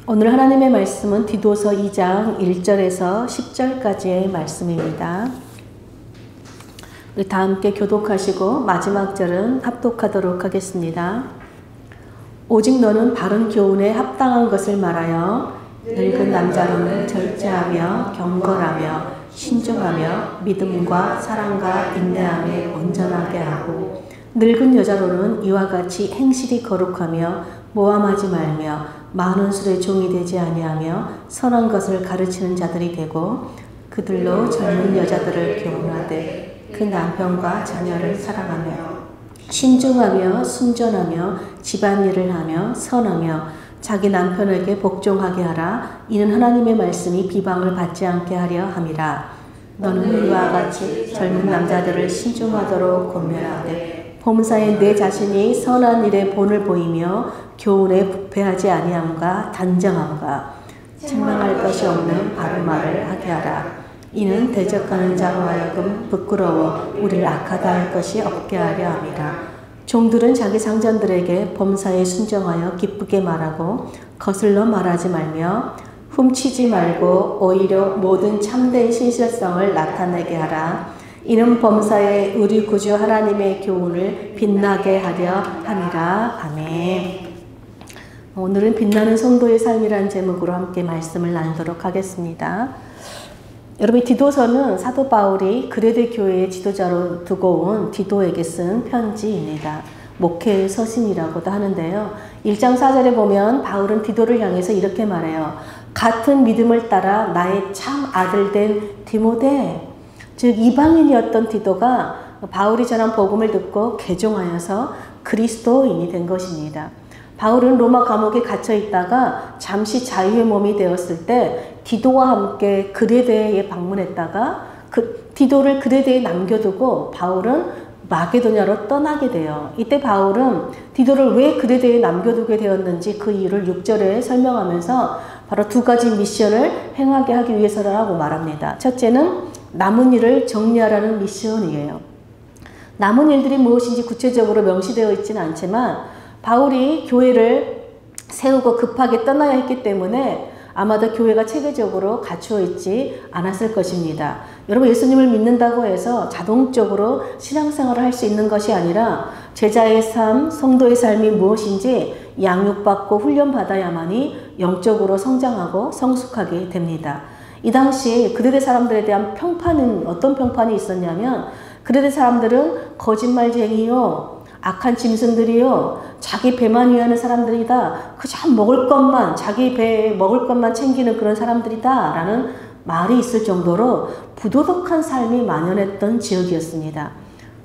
오늘 하나님의 말씀은 디도서 2장 1절에서 10절까지의 말씀입니다. 우리 다 함께 교독하시고 마지막 절은 합독하도록 하겠습니다. 오직 너는 바른 교훈에 합당한 것을 말하여 늙은 남자로는 절제하며 경건하며 신중하며 믿음과 사랑과 인내함에 온전하게 하고 늙은 여자로는 이와 같이 행실이 거룩하며 모함하지 말며 많은 술의 종이 되지 아니하며 선한 것을 가르치는 자들이 되고 그들로 젊은 여자들을 교훈하되 그 남편과 자녀를 사랑하며 신중하며 순전하며 집안일을 하며 선하며 자기 남편에게 복종하게 하라. 이는 하나님의 말씀이 비방을 받지 않게 하려 함이라. 너는 이와 같이 젊은 남자들을 신중하도록 권면하되 범사에 내 자신이 선한 일에 본을 보이며 교훈에 부패하지 아니함과 단정함과 책망할 것이 없는 바른 말을 하게 하라. 이는 대적하는 자로 하여금 부끄러워 우리를 악하다 할 것이 없게 하려 함이라. 종들은 자기 상전들에게 범사에 순정하여 기쁘게 말하고 거슬러 말하지 말며 훔치지 말고 오히려 모든 참된 신실성을 나타내게 하라. 이는 범사에 우리 구주 하나님의 교훈을 빛나게 하려 함이라. 아멘. 오늘은 빛나는 성도의 삶이라는 제목으로 함께 말씀을 나누도록 하겠습니다. 여러분, 디도서는 사도 바울이 그레데 교회의 지도자로 두고 온 디도에게 쓴 편지입니다. 목회의 서신이라고도 하는데요. 1장 4절에 보면 바울은 디도를 향해서 이렇게 말해요. 같은 믿음을 따라 나의 참 아들 된 디모데, 즉 이방인이었던 디도가 바울이 전한 복음을 듣고 개종하여서 그리스도인이 된 것입니다. 바울은 로마 감옥에 갇혀 있다가 잠시 자유의 몸이 되었을 때 디도와 함께 그레데에 방문했다가 디도를 그레데에 남겨두고 바울은 마게도냐로 떠나게 돼요. 이때 바울은 디도를 왜 그레데에 남겨두게 되었는지 그 이유를 6절에 설명하면서 바로 두 가지 미션을 행하게 하기 위해서라고 말합니다. 첫째는 남은 일을 정리하라는 미션이에요. 남은 일들이 무엇인지 구체적으로 명시되어 있지는 않지만 바울이 교회를 세우고 급하게 떠나야 했기 때문에 아마도 교회가 체계적으로 갖추어 있지 않았을 것입니다. 여러분, 예수님을 믿는다고 해서 자동적으로 신앙생활을 할 수 있는 것이 아니라 제자의 삶, 성도의 삶이 무엇인지 양육받고 훈련받아야만이 영적으로 성장하고 성숙하게 됩니다. 이 당시 그레데 사람들에 대한 평판은 어떤 평판이 있었냐면 그레데 사람들은 거짓말쟁이요, 악한 짐승들이요, 자기 배만 위하는 사람들이다. 그저 먹을 것만, 자기 배에 먹을 것만 챙기는 그런 사람들이다 라는 말이 있을 정도로 부도덕한 삶이 만연했던 지역이었습니다.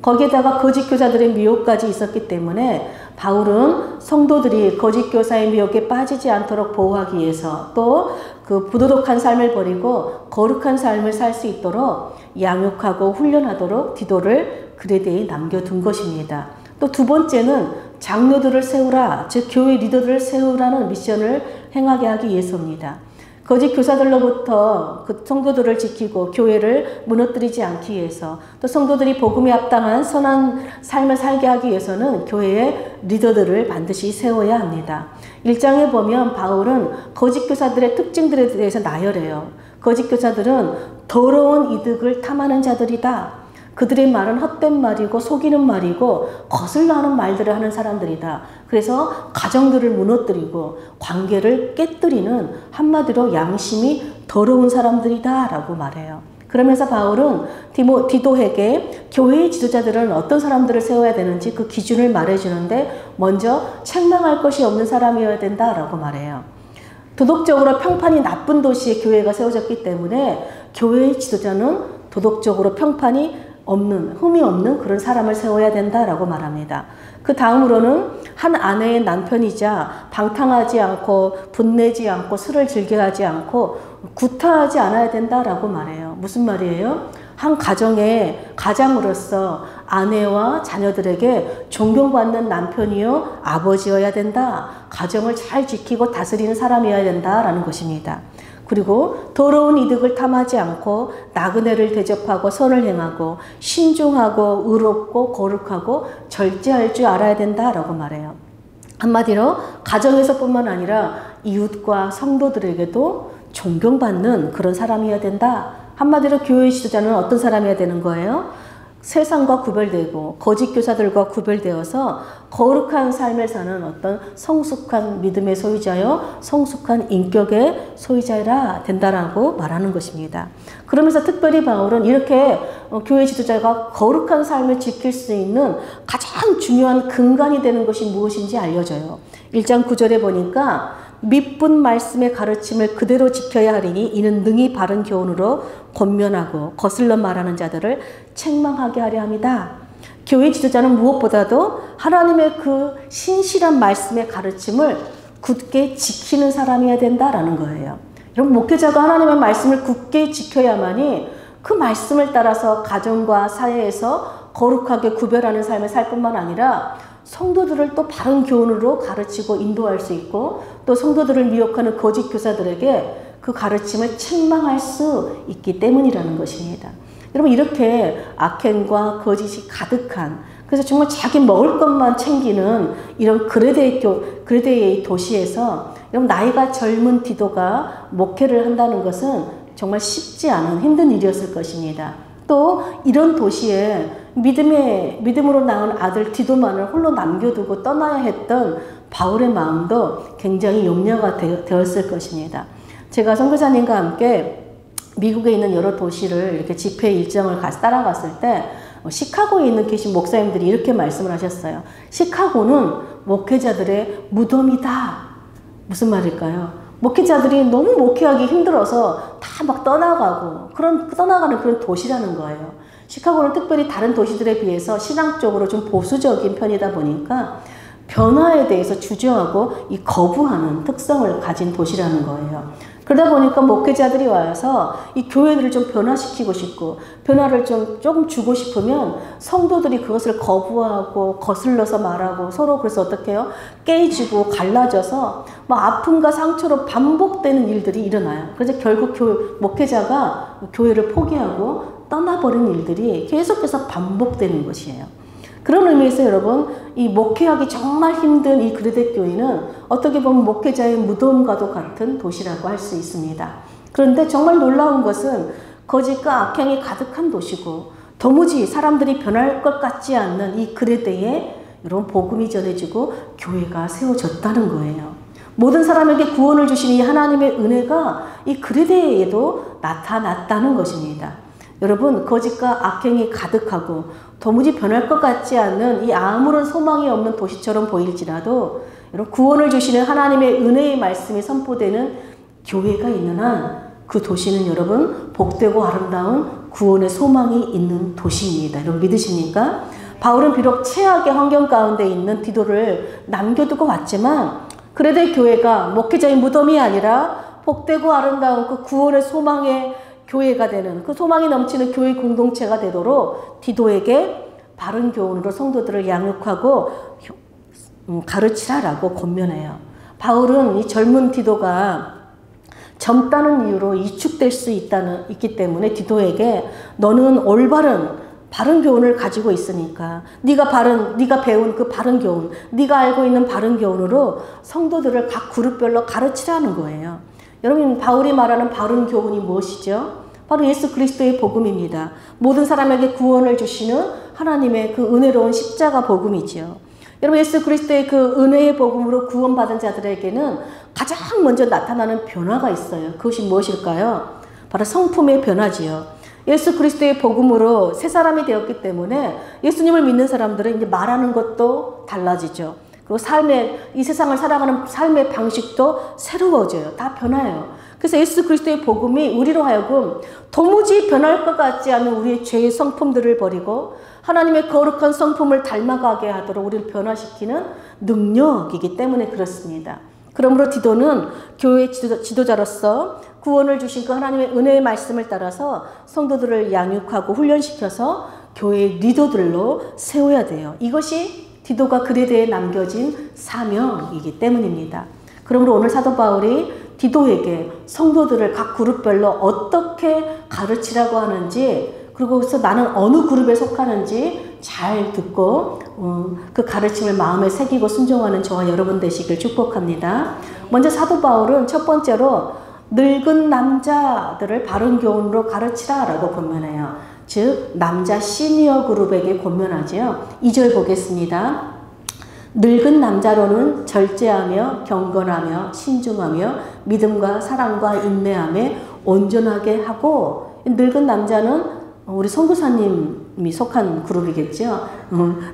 거기에다가 거짓 교사들의 미혹까지 있었기 때문에 바울은 성도들이 거짓 교사의 미혹에 빠지지 않도록 보호하기 위해서 또 그 부도덕한 삶을 버리고 거룩한 삶을 살 수 있도록 양육하고 훈련하도록 디도를 그레데에 남겨둔 것입니다. 또 두 번째는 장로들을 세우라, 즉 교회 리더들을 세우라는 미션을 행하게 하기 위해서입니다. 거짓 교사들로부터 그 성도들을 지키고 교회를 무너뜨리지 않기 위해서 또 성도들이 복음에 합당한 선한 삶을 살게 하기 위해서는 교회의 리더들을 반드시 세워야 합니다. 1장에 보면 바울은 거짓 교사들의 특징들에 대해서 나열해요. 거짓 교사들은 더러운 이득을 탐하는 자들이다. 그들의 말은 헛된 말이고 속이는 말이고 거슬러 하는 말들을 하는 사람들이다. 그래서 가정들을 무너뜨리고 관계를 깨뜨리는, 한마디로 양심이 더러운 사람들이다 라고 말해요. 그러면서 바울은 디도에게 교회의 지도자들은 어떤 사람들을 세워야 되는지 그 기준을 말해주는데 먼저 책망할 것이 없는 사람이어야 된다라고 말해요. 도덕적으로 평판이 나쁜 도시에 교회가 세워졌기 때문에 교회의 지도자는 도덕적으로 평판이 없는, 흠이 없는 그런 사람을 세워야 된다라고 말합니다. 그 다음으로는 한 아내의 남편이자 방탕하지 않고 분내지 않고 술을 즐겨하지 않고 구타하지 않아야 된다라고 말해요. 무슨 말이에요? 한 가정의 가장으로서 아내와 자녀들에게 존경받는 남편이요 아버지여야 된다. 가정을 잘 지키고 다스리는 사람이어야 된다라는 것입니다. 그리고 더러운 이득을 탐하지 않고 나그네를 대접하고 선을 행하고 신중하고 의롭고 거룩하고 절제할 줄 알아야 된다라고 말해요. 한마디로 가정에서뿐만 아니라 이웃과 성도들에게도 존경받는 그런 사람이어야 된다. 한마디로 교회 지도자는 어떤 사람이어야 되는 거예요? 세상과 구별되고 거짓 교사들과 구별되어서 거룩한 삶을 사는 어떤 성숙한 믿음의 소유자요, 성숙한 인격의 소유자라 된다라고 말하는 것입니다. 그러면서 특별히 바울은 이렇게 교회 지도자가 거룩한 삶을 지킬 수 있는 가장 중요한 근간이 되는 것이 무엇인지 알려줘요. 1장 9절에 보니까 밑분 말씀의 가르침을 그대로 지켜야 하리니 이는 능히 바른 교훈으로 권면하고 거슬러 말하는 자들을 책망하게 하려 합니다. 교회 지도자는 무엇보다도 하나님의 그 신실한 말씀의 가르침을 굳게 지키는 사람이어야 된다라는 거예요. 여러분, 목회자가 하나님의 말씀을 굳게 지켜야만이 그 말씀을 따라서 가정과 사회에서 거룩하게 구별하는 삶을 살 뿐만 아니라 성도들을 또 바른 교훈으로 가르치고 인도할 수 있고 또 성도들을 미혹하는 거짓 교사들에게 그 가르침을 책망할 수 있기 때문이라는 것입니다. 여러분, 이렇게 악행과 거짓이 가득한, 그래서 정말 자기 먹을 것만 챙기는 이런 그레데의 도시에서 여러분, 나이가 젊은 디도가 목회를 한다는 것은 정말 쉽지 않은 힘든 일이었을 것입니다. 또 이런 도시에 믿음으로 낳은 아들 디도만을 홀로 남겨두고 떠나야 했던 바울의 마음도 굉장히 염려가 되었을 것입니다. 제가 선교사님과 함께 미국에 있는 여러 도시를 이렇게 집회 일정을 따라갔을 때 시카고에 있는 계신 목사님들이 이렇게 말씀을 하셨어요. 시카고는 목회자들의 무덤이다. 무슨 말일까요? 목회자들이 너무 목회하기 힘들어서 다 막 떠나가는 그런 도시라는 거예요. 시카고는 특별히 다른 도시들에 비해서 신앙적으로 좀 보수적인 편이다 보니까 변화에 대해서 주저하고 이 거부하는 특성을 가진 도시라는 거예요. 그러다 보니까 목회자들이 와서 이 교회들을 좀 변화시키고 싶고 변화를 조금 주고 싶으면 성도들이 그것을 거부하고 거슬러서 말하고 서로 그래서 어떻게 해요? 깨지고 갈라져서 막 아픔과 상처로 반복되는 일들이 일어나요. 그래서 결국 목회자가 교회를 포기하고 떠나버린 일들이 계속해서 반복되는 것이에요. 그런 의미에서 여러분, 이 목회하기 정말 힘든 이 그레데 교회는 어떻게 보면 목회자의 무덤과도 같은 도시라고 할 수 있습니다. 그런데 정말 놀라운 것은 거짓과 악행이 가득한 도시고 도무지 사람들이 변할 것 같지 않는 이 그레데에 여러분 복음이 전해지고 교회가 세워졌다는 거예요. 모든 사람에게 구원을 주신 이 하나님의 은혜가 이 그레데에도 나타났다는 것입니다. 여러분, 거짓과 악행이 가득하고 도무지 변할 것 같지 않는 이 아무런 소망이 없는 도시처럼 보일지라도 여러분, 구원을 주시는 하나님의 은혜의 말씀이 선포되는 교회가 있는 한 그 도시는 여러분 복되고 아름다운 구원의 소망이 있는 도시입니다. 여러분 믿으십니까? 바울은 비록 최악의 환경 가운데 있는 디도를 남겨두고 왔지만 그레데 교회가 목회자의 무덤이 아니라 복되고 아름다운 그 구원의 소망의 교회가 되는 그 소망이 넘치는 교회 공동체가 되도록 디도에게 바른 교훈으로 성도들을 양육하고 가르치라라고 권면해요. 바울은 이 젊은 디도가 젊다는 이유로 이축될 수 있기 때문에 디도에게 너는 올바른 바른 교훈을 가지고 있으니까 네가 배운 그 바른 교훈, 네가 알고 있는 바른 교훈으로 성도들을 각 그룹별로 가르치라는 거예요. 여러분, 바울이 말하는 바른 교훈이 무엇이죠? 바로 예수 그리스도의 복음입니다. 모든 사람에게 구원을 주시는 하나님의 그 은혜로운 십자가 복음이지요. 여러분, 예수 그리스도의 그 은혜의 복음으로 구원받은 자들에게는 가장 먼저 나타나는 변화가 있어요. 그것이 무엇일까요? 바로 성품의 변화지요. 예수 그리스도의 복음으로 새 사람이 되었기 때문에 예수님을 믿는 사람들은 이제 말하는 것도 달라지죠. 그리고 이 세상을 살아가는 삶의 방식도 새로워져요. 다 변해요. 그래서 예수 그리스도의 복음이 우리로 하여금 도무지 변할 것 같지 않은 우리의 죄의 성품들을 버리고 하나님의 거룩한 성품을 닮아가게 하도록 우리를 변화시키는 능력이기 때문에 그렇습니다. 그러므로 디도는 교회 지도자로서 구원을 주신 그 하나님의 은혜의 말씀을 따라서 성도들을 양육하고 훈련시켜서 교회의 리더들로 세워야 돼요. 이것이 디도가 그레데에 남겨진 사명이기 때문입니다. 그러므로 오늘 사도 바울이 디도에게 성도들을 각 그룹별로 어떻게 가르치라고 하는지, 그리고 그래서 나는 어느 그룹에 속하는지 잘 듣고 그 가르침을 마음에 새기고 순종하는 저와 여러분 되시길 축복합니다. 먼저 사도 바울은 첫 번째로 늙은 남자들을 바른 교훈으로 가르치라 라고 권면해요. 즉 남자 시니어 그룹에게 권면하지요. 2절 보겠습니다. 늙은 남자로는 절제하며 경건하며 신중하며 믿음과 사랑과 인내함에 온전하게 하고, 늙은 남자는 우리 선교사님이 속한 그룹이겠죠.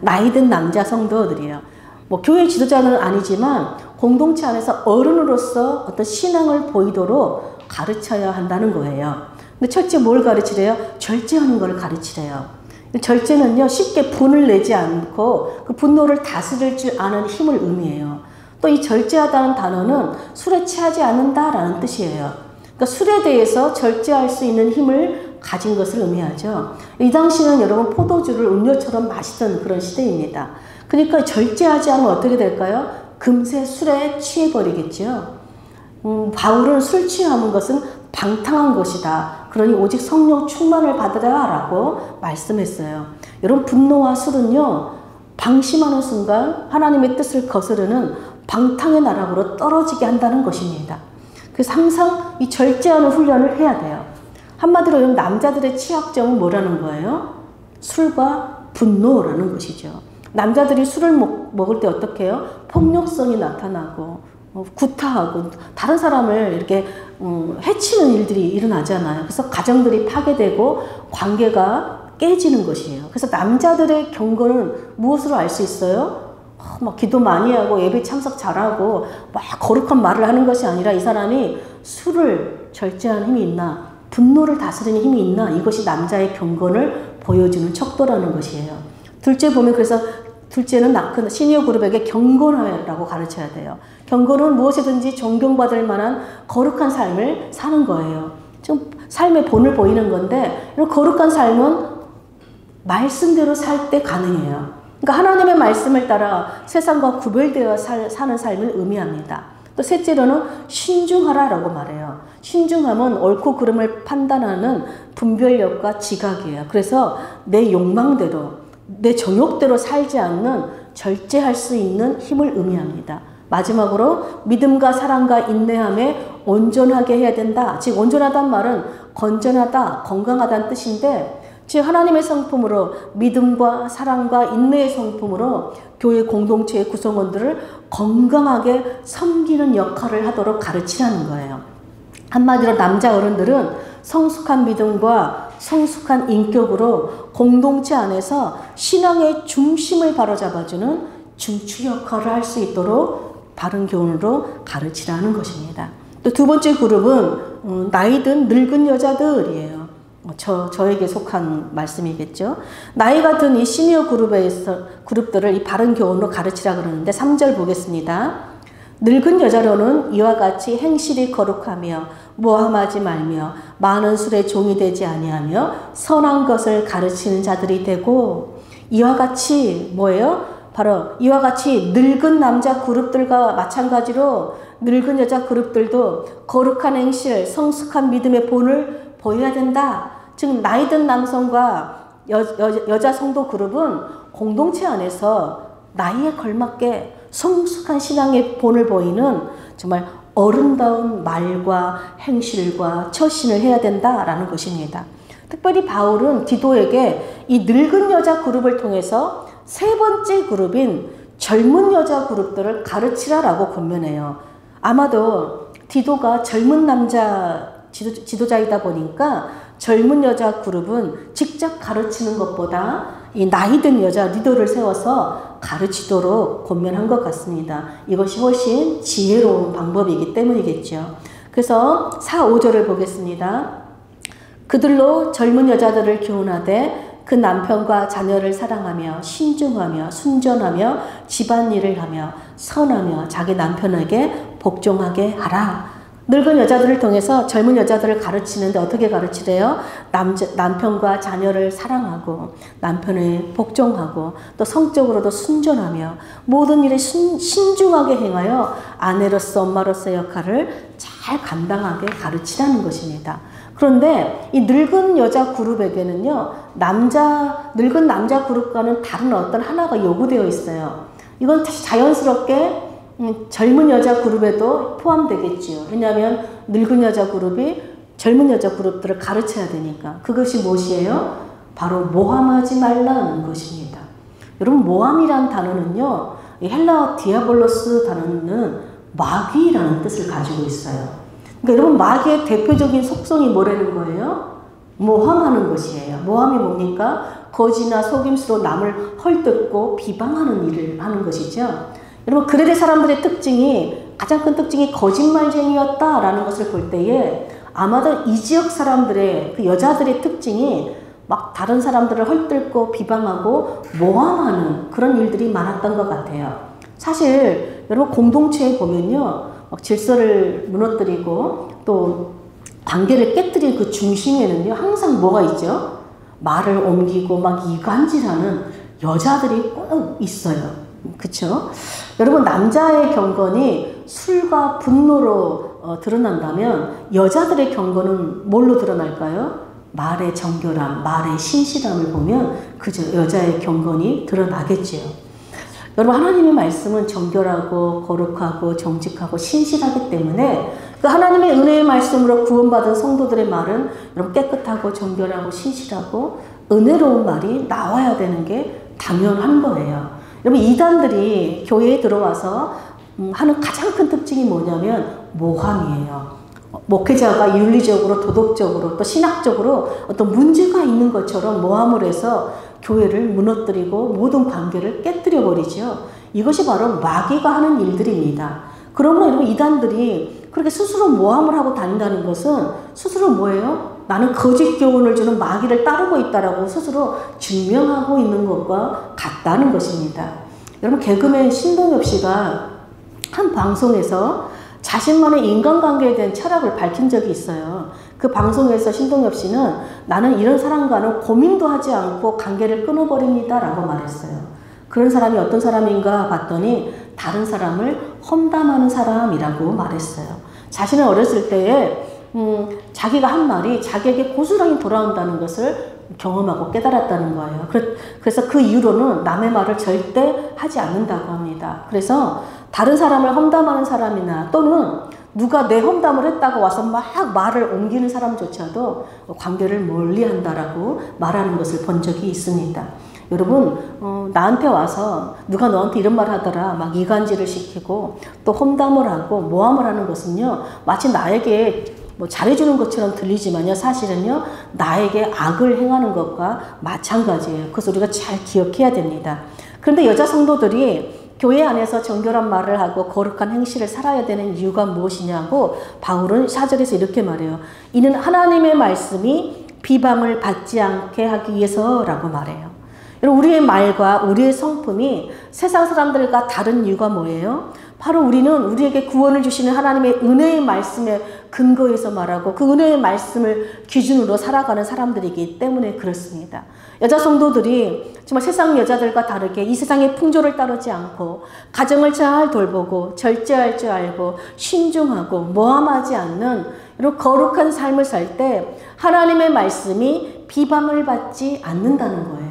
나이 든 남자 성도들이에요. 뭐 교회 지도자는 아니지만 공동체 안에서 어른으로서 어떤 신앙을 보이도록 가르쳐야 한다는 거예요. 근데 첫째 뭘 가르치래요? 절제하는 걸 가르치래요. 절제는요, 쉽게 분을 내지 않고 그 분노를 다스릴 줄 아는 힘을 의미해요. 또 이 절제하다는 단어는 술에 취하지 않는다라는 뜻이에요. 그러니까 술에 대해서 절제할 수 있는 힘을 가진 것을 의미하죠. 이 당시는 여러분 포도주를 음료처럼 마시던 그런 시대입니다. 그러니까 절제하지 않으면 어떻게 될까요? 금세 술에 취해버리겠죠. 바울은 술 취하는 것은 방탕한 것이다. 그러니 오직 성령 충만을 받으라 라고 말씀했어요. 여러분 분노와 술은요, 방심하는 순간 하나님의 뜻을 거스르는 방탕의 나락으로 떨어지게 한다는 것입니다. 그래서 항상 이 절제하는 훈련을 해야 돼요. 한마디로 여러분 남자들의 취약점은 뭐라는 거예요? 술과 분노라는 것이죠. 남자들이 술을 먹을 때 어떻게 해요? 폭력성이 나타나고 구타하고 다른 사람을 이렇게 해치는 일들이 일어나잖아요. 그래서 가정들이 파괴되고 관계가 깨지는 것이에요. 그래서 남자들의 경고는 무엇으로 알 수 있어요? 막 기도 많이 하고 예배 참석 잘하고 막 거룩한 말을 하는 것이 아니라 이 사람이 술을 절제하는 힘이 있나, 분노를 다스리는 힘이 있나, 이것이 남자의 경건을 보여주는 척도라는 것이에요. 둘째 보면, 그래서 둘째는 그 시니어 그룹에게 경건하라고 가르쳐야 돼요. 경건은 무엇이든지 존경받을 만한 거룩한 삶을 사는 거예요. 지금 삶의 본을 보이는 건데, 이런 거룩한 삶은 말씀대로 살 때 가능해요. 그러니까 하나님의 말씀을 따라 세상과 구별되어 사는 삶을 의미합니다. 또 셋째로는 신중하라라고 말해요. 신중함은 옳고 그름을 판단하는 분별력과 지각이에요. 그래서 내 욕망대로, 내 정욕대로 살지 않는 절제할 수 있는 힘을 의미합니다. 마지막으로 믿음과 사랑과 인내함에 온전하게 해야 된다. 즉 온전하다는 말은 건전하다, 건강하다는 뜻인데, 즉 하나님의 성품으로 믿음과 사랑과 인내의 성품으로 교회 공동체의 구성원들을 건강하게 섬기는 역할을 하도록 가르치라는 거예요. 한마디로 남자 어른들은 성숙한 믿음과 성숙한 인격으로 공동체 안에서 신앙의 중심을 바로잡아주는 중추 역할을 할 수 있도록 바른 교훈으로 가르치라는 것입니다. 또 두 번째 그룹은 나이든 늙은 여자들이에요. 저에게 속한 말씀이겠죠. 나이가 든 이 시니어 그룹들을 이 바른 교훈으로 가르치라 그러는데 3절 보겠습니다. 늙은 여자로는 이와 같이 행실이 거룩하며 모함하지 말며 많은 술에 종이 되지 아니하며 선한 것을 가르치는 자들이 되고, 이와 같이 뭐예요? 바로 이와 같이 늙은 남자 그룹들과 마찬가지로 늙은 여자 그룹들도 거룩한 행실, 성숙한 믿음의 본을 보여야 된다. 즉 나이 든 남성과 여자 성도 그룹은 공동체 안에서 나이에 걸맞게 성숙한 신앙의 본을 보이는 정말 어른다운 말과 행실과 처신을 해야 된다라는 것입니다. 특별히 바울은 디도에게 이 늙은 여자 그룹을 통해서 세 번째 그룹인 젊은 여자 그룹들을 가르치라라고 권면해요. 아마도 디도가 젊은 남자 지도자이다 보니까 젊은 여자 그룹은 직접 가르치는 것보다 이 나이 든 여자 리더를 세워서 가르치도록 권면한 것 같습니다. 이것이 훨씬 지혜로운 방법이기 때문이겠죠. 그래서 4, 5절을 보겠습니다. 그들로 젊은 여자들을 교훈하되 그 남편과 자녀를 사랑하며 신중하며 순전하며 집안일을 하며 선하며 자기 남편에게 복종하게 하라. 늙은 여자들을 통해서 젊은 여자들을 가르치는데 어떻게 가르치래요? 남편과 자녀를 사랑하고 남편에 복종하고 또 성적으로도 순전하며 모든 일에 신중하게 행하여 아내로서 엄마로서의 역할을 잘 감당하게 가르치라는 것입니다. 그런데 이 늙은 여자 그룹에게는요, 늙은 남자 그룹과는 다른 어떤 하나가 요구되어 있어요. 이건 자연스럽게 젊은 여자 그룹에도 포함되겠지요. 왜냐하면 늙은 여자 그룹이 젊은 여자 그룹들을 가르쳐야 되니까. 그것이 무엇이에요? 바로 모함하지 말라는 것입니다. 여러분, 모함이란 단어는요, 이 헬라어 디아볼로스 단어는 마귀라는 뜻을 가지고 있어요. 그러니까 여러분, 마귀의 대표적인 속성이 뭐라는 거예요? 모함하는 것이에요. 모함이 뭡니까? 거짓이나 속임수로 남을 헐뜯고 비방하는 일을 하는 것이죠. 여러분, 그레데 사람들의 가장 큰 특징이 거짓말쟁이였다라는 것을 볼 때에 아마도 이 지역 사람들의, 그 여자들의 특징이 막 다른 사람들을 헐뜯고 비방하고 모함하는 그런 일들이 많았던 것 같아요. 사실 여러분, 공동체에 보면요, 막 질서를 무너뜨리고 또 관계를 깨뜨린 그 중심에는요, 항상 뭐가 있죠? 말을 옮기고 막 이간질하는 여자들이 꼭 있어요. 그쵸? 여러분, 남자의 경건이 술과 분노로 드러난다면 여자들의 경건은 뭘로 드러날까요? 말의 정결함, 말의 신실함을 보면 그저 여자의 경건이 드러나겠지요. 여러분, 하나님의 말씀은 정결하고 거룩하고 정직하고 신실하기 때문에 그 하나님의 은혜의 말씀으로 구원받은 성도들의 말은 여러분 깨끗하고 정결하고 신실하고 은혜로운 말이 나와야 되는 게 당연한 거예요. 여러분, 이단들이 교회에 들어와서 하는 가장 큰 특징이 뭐냐면 모함이에요. 목회자가 윤리적으로, 도덕적으로, 또 신학적으로 어떤 문제가 있는 것처럼 모함을 해서 교회를 무너뜨리고 모든 관계를 깨뜨려 버리죠. 이것이 바로 마귀가 하는 일들입니다. 그러므로 여러분, 이단들이 그렇게 스스로 모함을 하고 다닌다는 것은 스스로 뭐예요? 나는 거짓 교훈을 주는 마귀를 따르고 있다라고 스스로 증명하고 있는 것과 같다는 것입니다. 여러분, 개그맨 신동엽 씨가 한 방송에서 자신만의 인간관계에 대한 철학을 밝힌 적이 있어요. 그 방송에서 신동엽 씨는 나는 이런 사람과는 고민도 하지 않고 관계를 끊어버립니다 라고 말했어요. 그런 사람이 어떤 사람인가 봤더니 다른 사람을 험담하는 사람이라고 말했어요. 자신은 어렸을 때에 자기가 한 말이 자기에게 고스란히 돌아온다는 것을 경험하고 깨달았다는 거예요. 그래서 그 이후로는 남의 말을 절대 하지 않는다고 합니다. 그래서 다른 사람을 험담하는 사람이나 또는 누가 내 험담을 했다고 와서 막 말을 옮기는 사람조차도 관계를 멀리한다라고 말하는 것을 본 적이 있습니다. 여러분, 나한테 와서 누가 너한테 이런 말 하더라 막 이간질을 시키고 또 험담을 하고 모함을 하는 것은요, 마치 나에게 뭐 잘해주는 것처럼 들리지만요, 사실은요, 나에게 악을 행하는 것과 마찬가지예요. 그래서 우리가 잘 기억해야 됩니다. 그런데 여자 성도들이 교회 안에서 정결한 말을 하고 거룩한 행실을 살아야 되는 이유가 무엇이냐고 바울은 4절에서 이렇게 말해요. 이는 하나님의 말씀이 비방을 받지 않게 하기 위해서라고 말해요. 우리의 말과 우리의 성품이 세상 사람들과 다른 이유가 뭐예요? 바로 우리는 우리에게 구원을 주시는 하나님의 은혜의 말씀에 근거해서 말하고 그 은혜의 말씀을 기준으로 살아가는 사람들이기 때문에 그렇습니다. 여자 성도들이 정말 세상 여자들과 다르게 이 세상의 풍조를 따르지 않고 가정을 잘 돌보고 절제할 줄 알고 신중하고 모함하지 않는 이런 거룩한 삶을 살 때 하나님의 말씀이 비방을 받지 않는다는 거예요.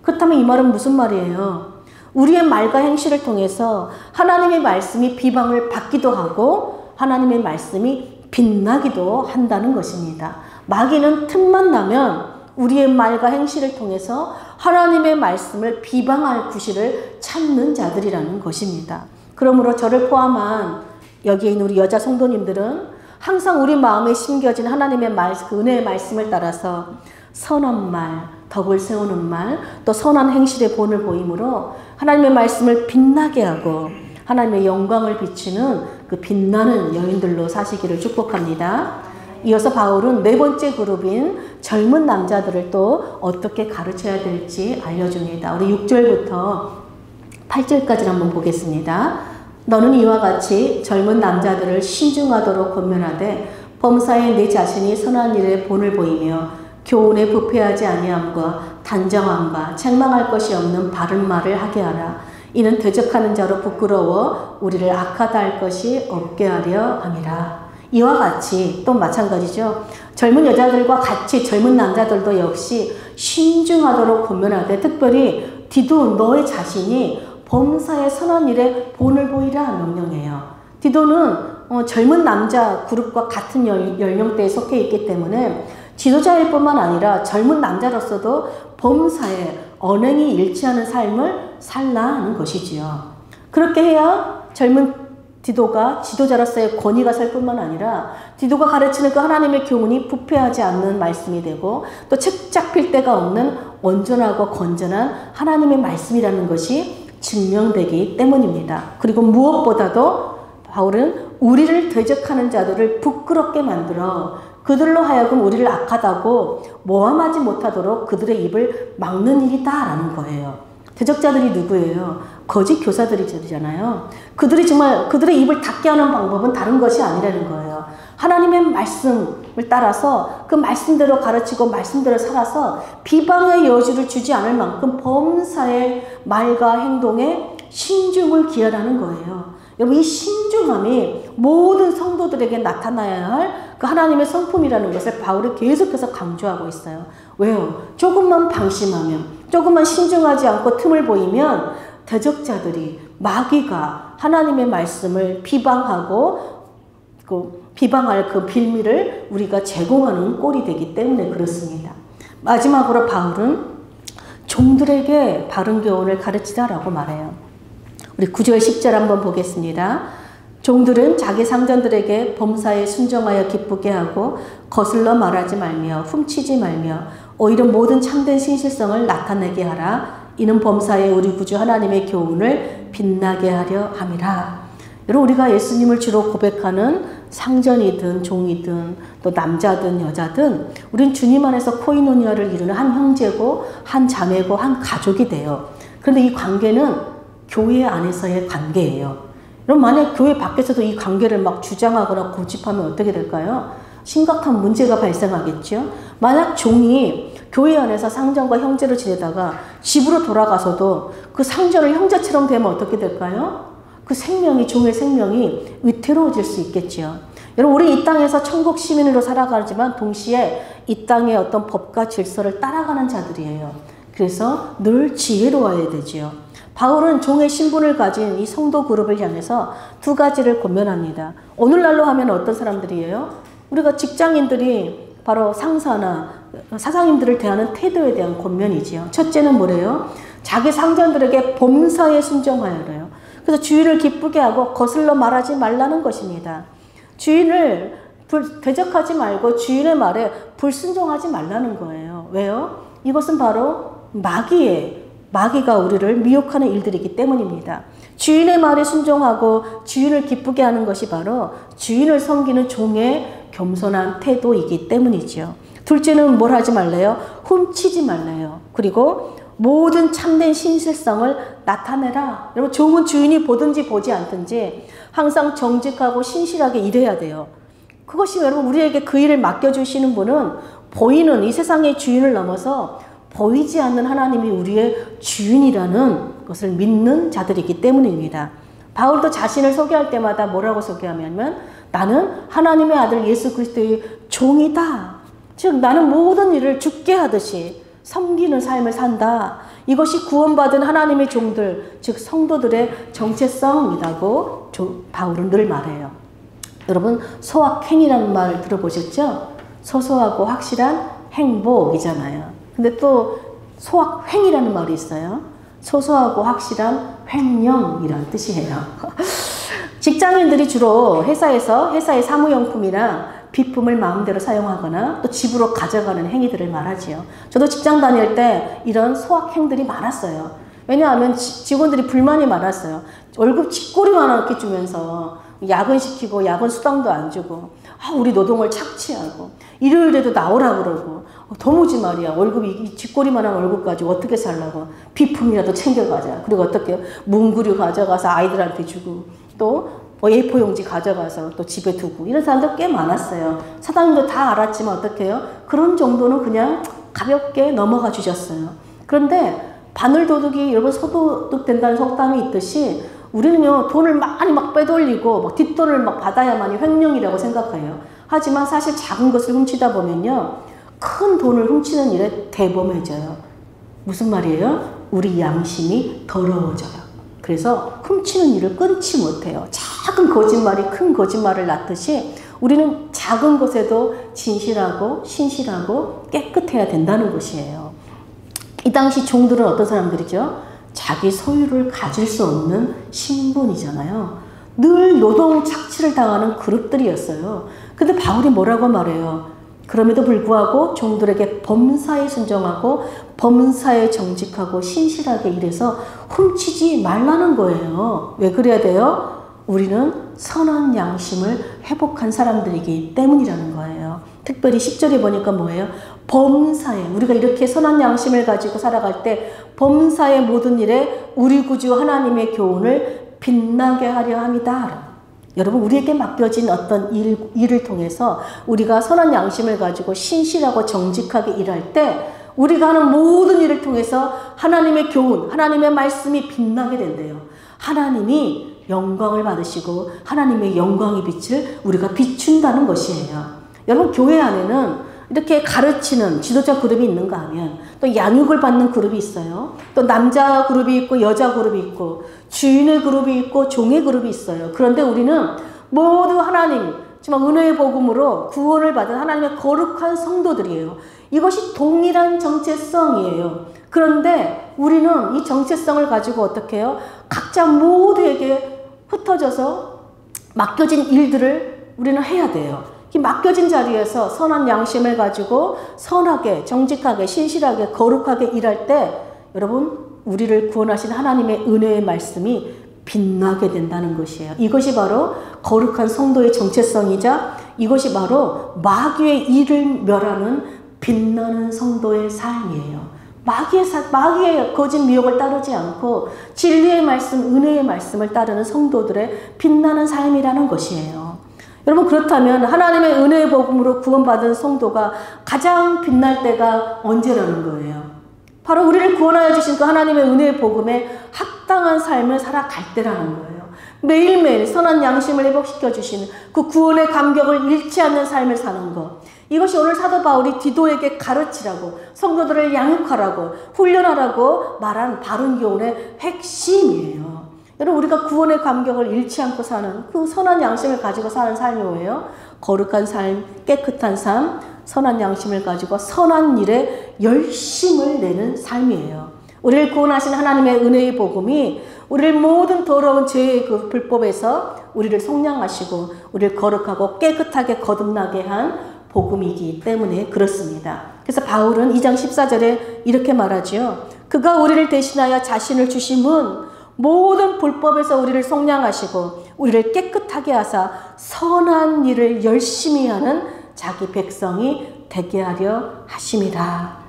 그렇다면 이 말은 무슨 말이에요? 우리의 말과 행실을 통해서 하나님의 말씀이 비방을 받기도 하고 하나님의 말씀이 빛나기도 한다는 것입니다. 마귀는 틈만 나면 우리의 말과 행실을 통해서 하나님의 말씀을 비방할 구실을 찾는 자들이라는 것입니다. 그러므로 저를 포함한 여기에 있는 우리 여자 성도님들은 항상 우리 마음에 심겨진 하나님의 그 은혜의 말씀을 따라서 선한 말, 덕을 세우는 말, 또 선한 행실의 본을 보임으로 하나님의 말씀을 빛나게 하고 하나님의 영광을 비추는 그 빛나는 여인들로 사시기를 축복합니다. 이어서 바울은 네 번째 그룹인 젊은 남자들을 또 어떻게 가르쳐야 될지 알려줍니다. 우리 6절부터 8절까지 한번 보겠습니다. 너는 이와 같이 젊은 남자들을 신중하도록 권면하되 범사에 내 자신이 선한 일에 본을 보이며 교훈에 부패하지 아니함과 단정함과 책망할 것이 없는 바른 말을 하게 하라. 이는 대적하는 자로 부끄러워 우리를 악하다 할 것이 없게 하려 함이라. 이와 같이 또 마찬가지죠. 젊은 여자들과 같이 젊은 남자들도 역시 신중하도록 권면하되 특별히 디도 너의 자신이 범사에 선한 일에 본을 보이라 명령해요. 디도는 젊은 남자 그룹과 같은 연령대에 속해 있기 때문에 지도자일 뿐만 아니라 젊은 남자로서도 범사에 언행이 일치하는 삶을 살라 하는 것이지요. 그렇게 해야 젊은 디도가 지도자로서의 권위가 설 뿐만 아니라 디도가 가르치는 그 하나님의 교훈이 부패하지 않는 말씀이 되고 또 책 잡힐 데가 없는 온전하고 건전한 하나님의 말씀이라는 것이 증명되기 때문입니다. 그리고 무엇보다도 바울은 우리를 대적하는 자들을 부끄럽게 만들어 그들로 하여금 우리를 악하다고 모함하지 못하도록 그들의 입을 막는 일이다라는 거예요. 대적자들이 누구예요? 거짓 교사들이잖아요. 그들이 정말 그들의 입을 닫게 하는 방법은 다른 것이 아니라는 거예요. 하나님의 말씀을 따라서 그 말씀대로 가르치고 말씀대로 살아서 비방의 여지를 주지 않을 만큼 범사의 말과 행동에 신중을 기하라는 거예요. 여러분 이 신중함이 모든 성도들에게 나타나야 할 그 하나님의 성품이라는 것을 바울이 계속해서 강조하고 있어요. 왜요? 조금만 방심하면 조금만 신중하지 않고 틈을 보이면 대적자들이 마귀가 하나님의 말씀을 비방하고 비방할 그 빌미를 우리가 제공하는 꼴이 되기 때문에 그렇습니다. 마지막으로 바울은 종들에게 바른 교훈을 가르치라라고 말해요. 우리 9절 10절 한번 보겠습니다. 종들은 자기 상전들에게 범사에 순종하여 기쁘게 하고 거슬러 말하지 말며 훔치지 말며 오히려 모든 참된 신실성을 나타내게 하라. 이는 범사에 우리 구주 하나님의 교훈을 빛나게 하려 함이라. 여러분 우리가 예수님을 주로 고백하는 상전이든 종이든 또 남자든 여자든 우린 주님 안에서 코이노니아를 이루는 한 형제고 한 자매고 한 가족이 돼요. 그런데 이 관계는 교회 안에서의 관계예요. 그럼 만약 교회 밖에서도 이 관계를 막 주장하거나 고집하면 어떻게 될까요? 심각한 문제가 발생하겠죠. 만약 종이 교회 안에서 상전과 형제로 지내다가 집으로 돌아가서도 그 상전을 형제처럼 되면 어떻게 될까요? 그 생명이 종의 생명이 위태로워질 수 있겠죠. 여러분 우리 이 땅에서 천국 시민으로 살아가지만 동시에 이 땅의 어떤 법과 질서를 따라가는 자들이에요. 그래서 늘 지혜로워야 되죠. 바울은 종의 신분을 가진 이 성도 그룹을 향해서 두 가지를 권면합니다. 오늘날로 하면 어떤 사람들이에요? 우리가 직장인들이 바로 상사나 사장님들을 대하는 태도에 대한 권면이지요. 첫째는 뭐래요? 자기 상전들에게 범사에 순종하여래요. 그래서 주인을 기쁘게 하고 거슬러 말하지 말라는 것입니다. 주인을 대적하지 말고 주인의 말에 불순종하지 말라는 거예요. 왜요? 이것은 바로 마귀가 우리를 미혹하는 일들이기 때문입니다. 주인의 말에 순종하고 주인을 기쁘게 하는 것이 바로 주인을 섬기는 종의 겸손한 태도이기 때문이죠. 둘째는 뭘 하지 말래요? 훔치지 말래요. 그리고 모든 참된 신실성을 나타내라. 여러분 종은 주인이 보든지 보지 않든지 항상 정직하고 신실하게 일해야 돼요. 그것이 여러분 우리에게 그 일을 맡겨주시는 분은 보이는 이 세상의 주인을 넘어서 보이지 않는 하나님이 우리의 주인이라는 것을 믿는 자들이기 때문입니다. 바울도 자신을 소개할 때마다 뭐라고 소개하냐면 나는 하나님의 아들 예수 그리스도의 종이다. 즉 나는 모든 일을 주께 하듯이 섬기는 삶을 산다. 이것이 구원받은 하나님의 종들, 즉 성도들의 정체성이라고 바울은 늘 말해요. 여러분 소확행이라는 말 들어보셨죠? 소소하고 확실한 행복이잖아요. 근데 또 소확행이라는 말이 있어요. 소소하고 확실한 횡령이라는 뜻이에요. 직장인들이 주로 회사의 사무용품이나 비품을 마음대로 사용하거나 또 집으로 가져가는 행위들을 말하지요. 저도 직장 다닐 때 이런 소확행들이 많았어요. 왜냐하면 직원들이 불만이 많았어요. 월급 쥐꼬리만하게 주면서 야근시키고 야근 수당도 안 주고 우리 노동을 착취하고 일요일에도 나오라 그러고 도무지 말이야 월급이 쥐꼬리만한 월급 가지고 어떻게 살라고 비품이라도 챙겨가자. 그리고 어떻게 문구류 가져가서 아이들한테 주고 또 A4 용지 가져가서 또 집에 두고 이런 사람들 꽤 많았어요. 사장님도 다 알았지만 어떻게 해요? 그런 정도는 그냥 가볍게 넘어가 주셨어요. 그런데 바늘도둑이 여러분 소도둑 된다는 속담이 있듯이 우리는요, 돈을 많이 막 빼돌리고 막 뒷돈을 막 받아야만이 횡령이라고 생각해요. 하지만 사실 작은 것을 훔치다 보면요, 큰 돈을 훔치는 일에 대범해져요. 무슨 말이에요? 우리 양심이 더러워져요. 그래서 훔치는 일을 끊지 못해요. 작은 거짓말이 큰 거짓말을 낳듯이 우리는 작은 것에도 진실하고 신실하고 깨끗해야 된다는 것이에요. 이 당시 종들은 어떤 사람들이죠? 자기 소유를 가질 수 없는 신분이잖아요. 늘 노동 착취를 당하는 그룹들이었어요. 근데 바울이 뭐라고 말해요? 그럼에도 불구하고 종들에게 범사에 순종하고 범사에 정직하고 신실하게 일해서 훔치지 말라는 거예요. 왜 그래야 돼요? 우리는 선한 양심을 회복한 사람들이기 때문이라는 거예요. 특별히 10절에 보니까 뭐예요? 범사에, 우리가 이렇게 선한 양심을 가지고 살아갈 때 범사의 모든 일에 우리 구주 하나님의 교훈을 빛나게 하려 함이다. 여러분, 우리에게 맡겨진 어떤 일을 통해서 우리가 선한 양심을 가지고 신실하고 정직하게 일할 때 우리가 하는 모든 일을 통해서 하나님의 교훈, 하나님의 말씀이 빛나게 된대요. 하나님이 영광을 받으시고 하나님의 영광의 빛을 우리가 비춘다는 것이에요. 여러분, 교회 안에는 이렇게 가르치는 지도자 그룹이 있는가 하면 또 양육을 받는 그룹이 있어요. 또 남자 그룹이 있고 여자 그룹이 있고 주인의 그룹이 있고 종의 그룹이 있어요. 그런데 우리는 모두 하나님 정말 은혜의 복음으로 구원을 받은 하나님의 거룩한 성도들이에요. 이것이 동일한 정체성이에요. 그런데 우리는 이 정체성을 가지고 어떻게 해요? 각자 모두에게 흩어져서 맡겨진 일들을 우리는 해야 돼요. 이 맡겨진 자리에서 선한 양심을 가지고 선하게, 정직하게, 신실하게, 거룩하게 일할 때 여러분, 우리를 구원하신 하나님의 은혜의 말씀이 빛나게 된다는 것이에요. 이것이 바로 거룩한 성도의 정체성이자 이것이 바로 마귀의 일을 멸하는 빛나는 성도의 삶이에요. 마귀의 거짓 미혹을 따르지 않고 진리의 말씀, 은혜의 말씀을 따르는 성도들의 빛나는 삶이라는 것이에요. 여러분, 그렇다면 하나님의 은혜의 복음으로 구원받은 성도가 가장 빛날 때가 언제라는 거예요? 바로 우리를 구원하여 주신 그 하나님의 은혜의 복음에 합당한 삶을 살아갈 때라는 거예요. 매일매일 선한 양심을 회복시켜 주시는 그 구원의 감격을 잃지 않는 삶을 사는 것. 이것이 오늘 사도 바울이 디도에게 가르치라고, 성도들을 양육하라고, 훈련하라고 말한 바른 교훈의 핵심이에요. 여러분, 우리가 구원의 감격을 잃지 않고 사는 그 선한 양심을 가지고 사는 삶이 뭐예요? 거룩한 삶, 깨끗한 삶, 선한 양심을 가지고 선한 일에 열심을 내는 삶이에요. 우리를 구원하신 하나님의 은혜의 복음이 우리를 모든 더러운 죄의 그 불법에서 우리를 속량하시고 우리를 거룩하고 깨끗하게 거듭나게 한 복음이기 때문에 그렇습니다. 그래서 바울은 2장 14절에 이렇게 말하죠. 그가 우리를 대신하여 자신을 주심은 모든 불법에서 우리를 속량하시고 우리를 깨끗하게 하사 선한 일을 열심히 하는 자기 백성이 되게 하려 하심이라.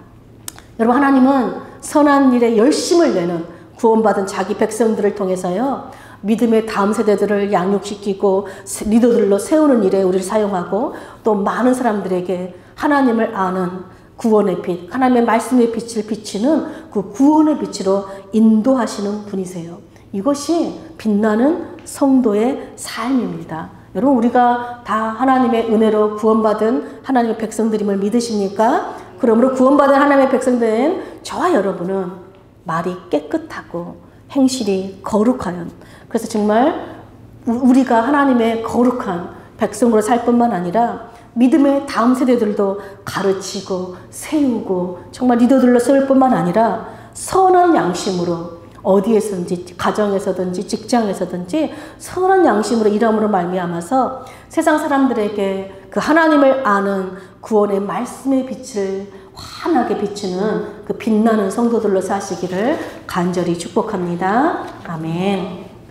여러분, 하나님은 선한 일에 열심을 내는 구원받은 자기 백성들을 통해서요, 믿음의 다음 세대들을 양육시키고 리더들로 세우는 일에 우리를 사용하고 또 많은 사람들에게 하나님을 아는 구원의 빛, 하나님의 말씀의 빛을 비치는 그 구원의 빛으로 인도하시는 분이세요. 이것이 빛나는 성도의 삶입니다. 여러분, 우리가 다 하나님의 은혜로 구원받은 하나님의 백성들임을 믿으십니까? 그러므로 구원받은 하나님의 백성된 저와 여러분은 말이 깨끗하고 행실이 거룩하연, 그래서 정말 우리가 하나님의 거룩한 백성으로 살 뿐만 아니라 믿음의 다음 세대들도 가르치고 세우고 정말 리더들로 세울 뿐만 아니라 선한 양심으로 어디에서든지 가정에서든지 직장에서든지 선한 양심으로 일함으로 말미암아서 세상 사람들에게 그 하나님을 아는 구원의 말씀의 빛을 환하게 비추는 그 빛나는 성도들로 사시기를 간절히 축복합니다. 아멘.